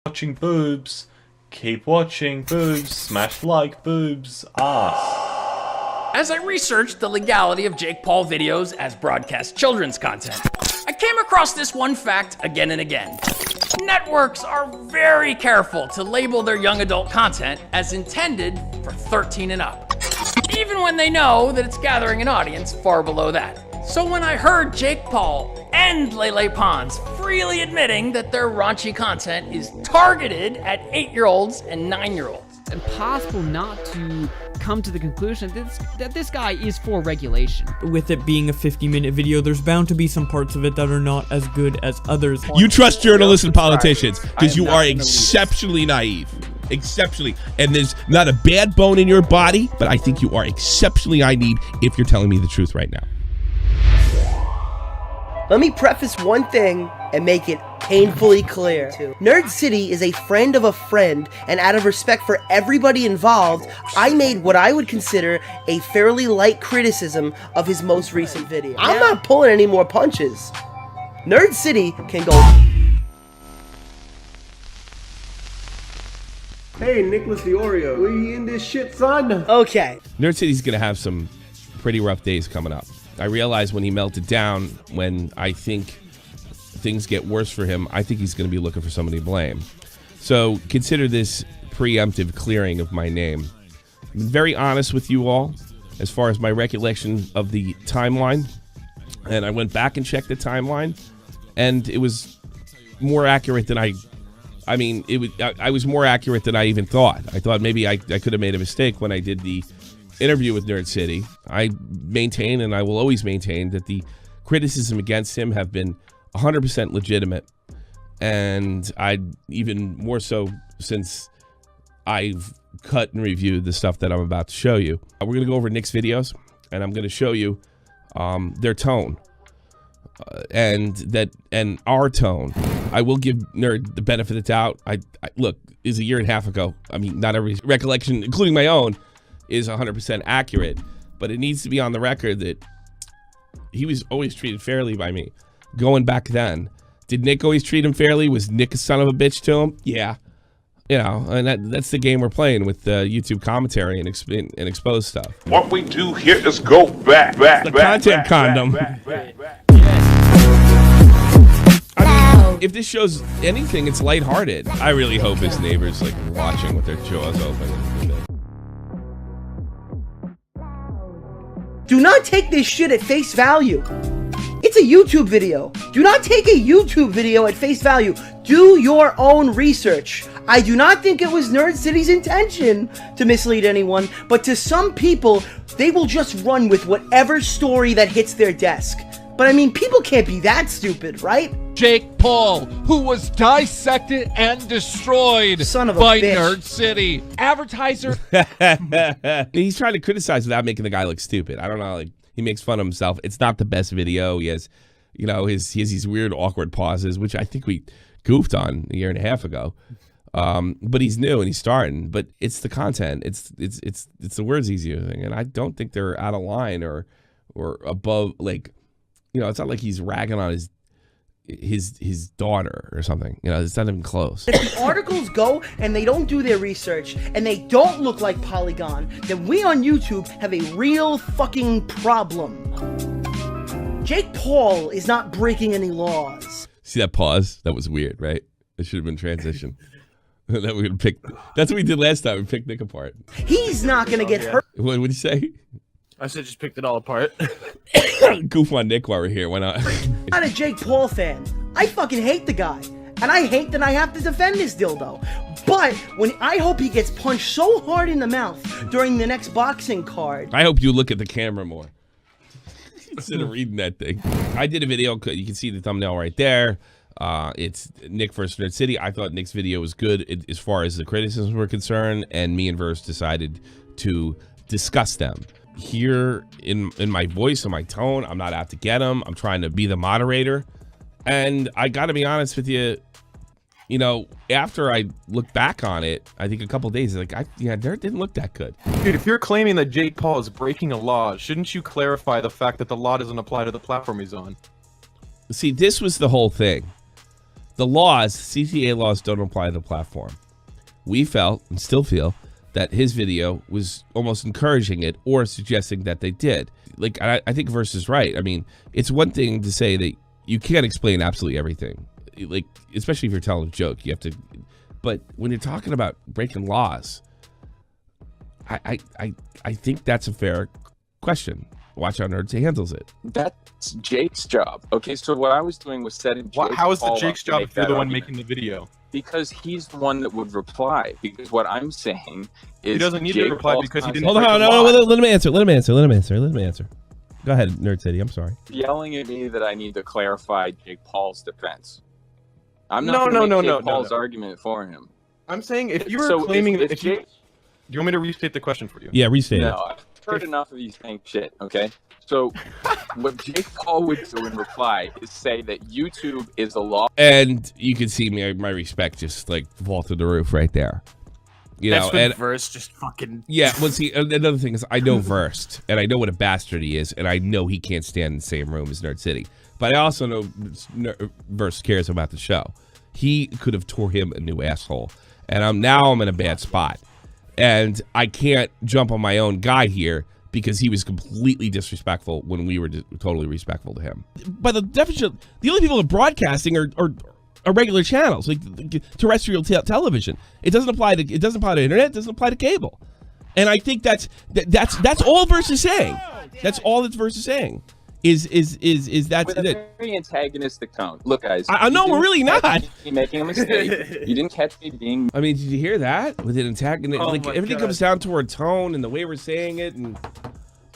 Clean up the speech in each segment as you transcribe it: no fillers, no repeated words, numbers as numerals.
Watching boobs, keep watching boobs, smash like boobs, ass. As I researched the legality of Jake Paul videos as broadcast children's content, I came across this one fact again and again. Networks are very careful to label their young adult content as intended for 13 and up, even when they know that it's gathering an audience far below that. So when I heard Jake Paul and Lele Pons freely admitting that their raunchy content is targeted at 8-year-olds and 9-year-olds. It's impossible not to come to the conclusion that this guy is for regulation. With it being a 50-minute video, there's bound to be some parts of it that are not as good as others. You trust journalists and politicians because you are exceptionally naive. Exceptionally. And there's not a bad bone in your body, but I think you are exceptionally naive if you're telling me the truth right now. Let me preface one thing and make it painfully clear. Nerd City is a friend of a friend, and out of respect for everybody involved, I made what I would consider a fairly light criticism of his most recent video. I'm not pulling any more punches. Nerd City can go. Hey, Nicholas DeOrio, we in this shit, son? Okay. Nerd City's going to have some pretty rough days coming up. I realized when he melted down, when I think things get worse for him, I think he's going to be looking for somebody to blame. So consider this preemptive clearing of my name. I've been very honest with you all as far as my recollection of the timeline. And I went back and checked the timeline, and it was more accurate than I was more accurate than I even thought. I thought maybe I could have made a mistake when I did the interview with Nerd City. I maintain, and I will always maintain, that the criticism against him have been 100% legitimate, and I even more so since I've cut and reviewed the stuff that I'm about to show you. We're going to go over Nick's videos, and I'm going to show you their tone and our tone. I will give Nerd the benefit of the doubt. I look, is a year and a half ago. I mean, not every recollection, including my own, is 100% accurate, but it needs to be on the record that he was always treated fairly by me. Going back then, did Nick always treat him fairly? Was Nick a son of a bitch to him? Yeah, you know, and that's the game we're playing with YouTube commentary and exposed stuff. What we do here is go back. The content condom. If this shows anything, it's lighthearted. I really hope his neighbors like watching with their jaws open. Do not take this shit at face value. It's a YouTube video. Do not take a YouTube video at face value. Do your own research. I do not think it was Nerd City's intention to mislead anyone, but to some people, they will just run with whatever story that hits their desk. But I mean, people can't be that stupid, right? Jake Paul, who was dissected and destroyed by Nerd City. Advertiser. He's trying to criticize without making the guy look stupid. I don't know, like, he makes fun of himself. It's not the best video. He has, you know, he has these weird, awkward pauses, which I think we goofed on a year and a half ago. But he's new and he's starting. But it's the content. It's the words he's using, and I don't think they're out of line or above. Like, you know, it's not like he's ragging on his daughter or something. You know, it's not even close. If the articles go and they don't do their research and they don't look like Polygon, then we on YouTube have a real fucking problem. Jake Paul is not breaking any laws. See that pause? That was weird, right? It should have been transition. That we would pick. That's what we did last time. We picked Nick apart. He's not gonna get hurt. What would you say? I said just picked it all apart. Goof on Nick while we're here. Why not? I'm not a Jake Paul fan. I fucking hate the guy. And I hate that I have to defend this dildo. But I hope he gets punched so hard in the mouth during the next boxing card. I hope you look at the camera more instead of reading that thing. I did a video. You can see the thumbnail right there. It's Nick versus Nerd City. I thought Nick's video was good as far as the criticisms were concerned, and me and Verse decided to discuss them. Here in my voice and my tone, I'm not out to get him. I'm trying to be the moderator, and I got to be honest with you. You know, after I look back on it, I think a couple days, like, it didn't look that good. Dude, if you're claiming that Jake Paul is breaking a law, shouldn't you clarify the fact that the law doesn't apply to the platform he's on? See, this was the whole thing. the laws, CTA laws, don't apply to the platform. We felt and still feel that his video was almost encouraging it or suggesting that they did. Like, I think Verse is right. I mean, it's one thing to say that you can't explain absolutely everything. Like, especially if you're telling a joke, you have to. But when you're talking about breaking laws, I think that's a fair question. Watch how Nerds handles it. That's Jake's job. Okay, so what I was doing was setting. How is the Jake's job if you're the one making the video? Because he's the one that would reply. Because what I'm saying is he doesn't need to reply because he didn't. Hold on, no, let him answer. Let him answer. Go ahead, Nerd City. I'm sorry. Yelling at me that I need to clarify Jake Paul's defense. I'm not going to make Jake Paul's argument for him. I'm saying if you were claiming that do you want me to restate the question for you? Yeah, restate it. No, I've heard enough of you saying shit, okay? So what Jake Paul would do in reply is say that YouTube is a law. And you can see my respect just like fall through the roof right there. You know, and Verse just fucking. Yeah, well, see, another thing is I know Versed, and I know what a bastard he is, and I know he can't stand in the same room as Nerd City. But I also know Versed cares about the show. He could have tore him a new asshole, and I'm in a bad spot, and I can't jump on my own guy here because he was completely disrespectful when we were totally respectful to him. By the definition, the only people that are broadcasting are regular channels, like terrestrial television. It doesn't apply to internet. It doesn't apply to cable. And I think that's all Verse is saying. That's all that Verse is saying. Is that with a very antagonistic tone. Look, guys. I know we're really not making a mistake. You didn't catch me being. I mean, did you hear that? With an antagonistic, like everything comes down to our tone and the way we're saying it, and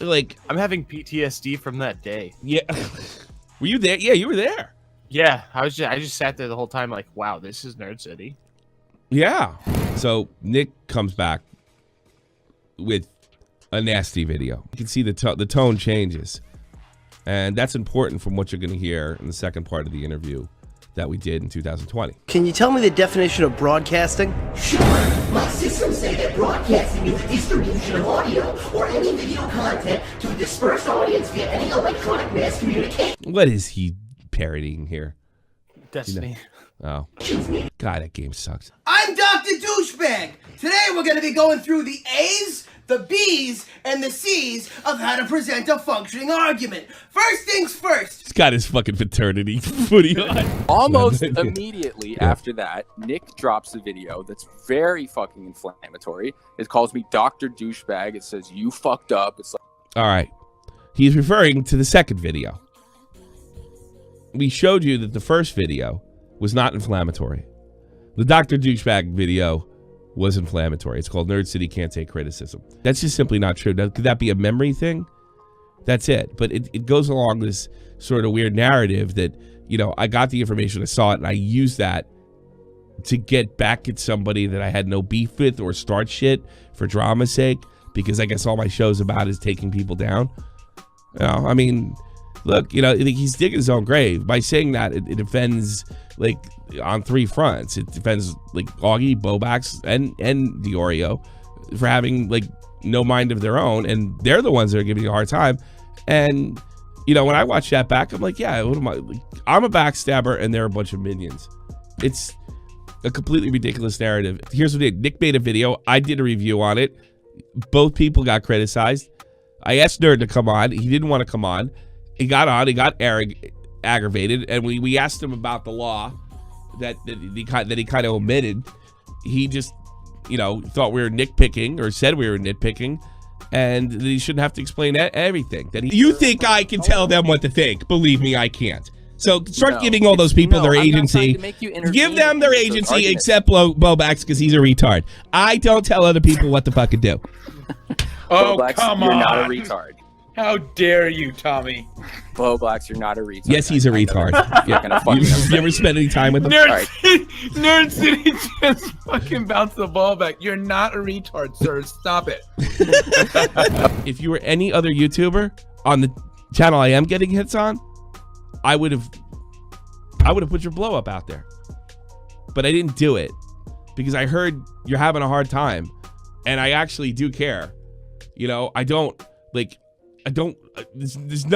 like I'm having PTSD from that day. Yeah. Were you there? Yeah, you were there. Yeah, I just sat there the whole time like, wow, this is Nerd City. Yeah. So Nick comes back with a nasty video. You can see the tone changes. And that's important from what you're going to hear in the second part of the interview that we did in 2020. Can you tell me the definition of broadcasting? Sure. My systems say that broadcasting is the distribution of audio or any video content to a dispersed audience via any electronic mass communication. What is he parodying here? Destiny. You know? Oh. God, that game sucks. I'm Dr. Douchebag. Today we're going to be going through the A's, the B's, and the C's of how to present a functioning argument. First things first. He's got his fucking fraternity footy on. Almost immediately after that, Nick drops a video that's very fucking inflammatory. It calls me Dr. Douchebag. It says, you fucked up. It's like... All right. He's referring to the second video. We showed you that the first video was not inflammatory. The Dr. Douchebag video was inflammatory. It's called Nerd City Can't Take Criticism. That's just simply not true. Now, could that be a memory thing? That's it. But it goes along this sort of weird narrative that, you know, I got the information, I saw it, and I used that to get back at somebody that I had no beef with or start shit for drama's sake, because I guess all my show's about is taking people down. You know, I mean, look, you know, he's digging his own grave. By saying that, it offends, like, on three fronts. It defends, like, Augie, Bobax, and DeOrio for having, like, no mind of their own, and they're the ones that are giving you a hard time. And, you know, when I watch that back, I'm like, yeah, what am I? Like, I'm a backstabber, and they're a bunch of minions. It's a completely ridiculous narrative. Here's what it did. Nick made a video. I did a review on it. Both people got criticized. I asked Nerd to come on. He didn't want to come on. He got on. He got aggravated, and we asked him about the law that he kind of omitted. He just, you know, thought we were nitpicking, or said we were nitpicking, and that he shouldn't have to explain everything. You think I can tell them what to think? Believe me, I can't. So start giving all those people their agency. Give them their agency, except Bobax, because he's a retard. I don't tell other people what to fucking do. Oh, come on. You're not a retard. How dare you, Tommy? Blacks, you're not a retard. Yes, he's a retard. You ever spend any time with him? Nerd City just fucking bounced the ball back. You're not a retard, sir. Stop it. If you were any other YouTuber on the channel I am getting hits on, I would have put your blow up out there. But I didn't do it because I heard you're having a hard time, and I actually do care. You know, there's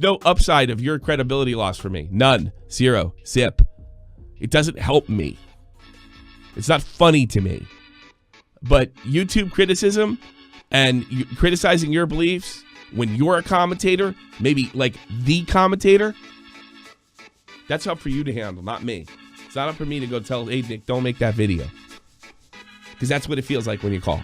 no upside of your credibility loss for me. None. Zero. Zip. It doesn't help me. It's not funny to me. But YouTube criticism and criticizing your beliefs when you're a commentator, maybe like the commentator, that's up for you to handle, not me. It's not up for me to go tell, hey, Nick, don't make that video. Because that's what it feels like when you call.